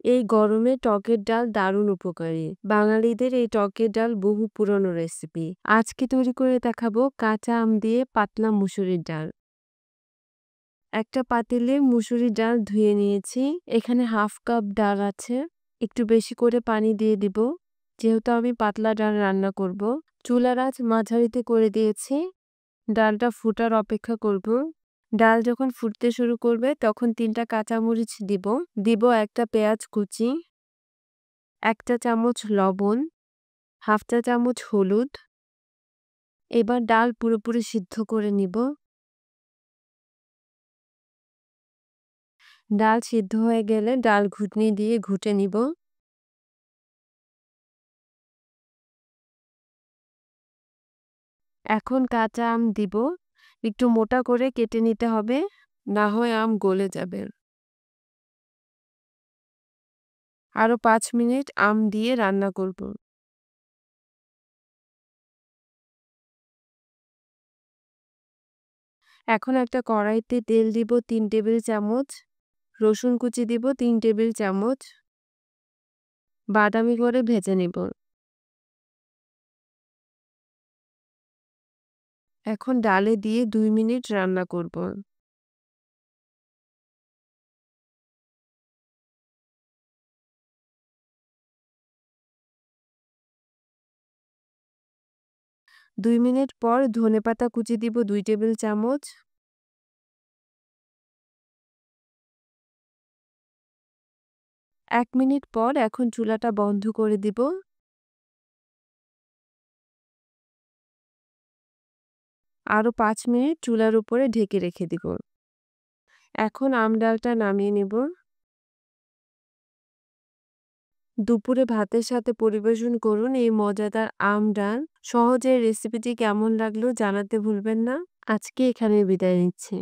এই গরমে টকের ডাল দারুণ উপকারী। বাঙালিদের এই টকের ডাল বহু পুরনো রেসিপি। আজকে তৈরি করে দেখাবো কাঁচা আম দিয়ে পাতলা মুসুরির ডাল। একটা পাতিলে মুসুরির ডাল ধুয়ে নিয়েছি। এখানে হাফ কাপ ডাল আছে। একটু বেশি করে পানি দিয়ে দিব, যেহেতু আমি পাতলা ডাল রান্না করব। চুলার আঁচ মাঝারিতে করে দিয়েছি। ডালটা ফুটার অপেক্ষা করব। ডাল যখন ফুটতে শুরু করবে তখন ৩টা কাঁচামরিচ দিব একটা পেঁয়াজ কুচি, ১ চা চামচ লবণ, হাফ চা চামচ হলুদ। এবার ডাল পুরোপুরি সিদ্ধ করে নিব। ডাল সিদ্ধ হয়ে গেলে ডাল ঘুটনি দিয়ে ঘুটে নিব। এখন কাঁচা আম দিব। একটু মোটা করে কেটে নিতে হবে, না হয় আম গলে যাবে। আরও ৫ মিনিট আম দিয়ে রান্না করব। এখন একটা কড়াইতে তেল দিব ৩ টেবিল চামচ, রসুন কুচি দিব ৩ টেবিল চামচ, বাদামি করে ভেজে নিব। এখন ডালে দিয়ে ২ মিনিট রান্না করব। ২ মিনিট পর ধনেপাতা কুচি দিব ২ টেবিল চামচ। ১ মিনিট পর এখন চুলাটা বন্ধ করে দিব। আরও ৫ মিনিট চুলার উপরে ঢেকে রেখে দিব। এখন আম ডালটা নামিয়ে নেব। দুপুরে ভাতের সাথে পরিবেশন করুন এই মজাদার আম ডাল। সহজে রেসিপিটি কেমন লাগলো জানাতে ভুলবেন না। আজকে এখানে বিদায় নিচ্ছি।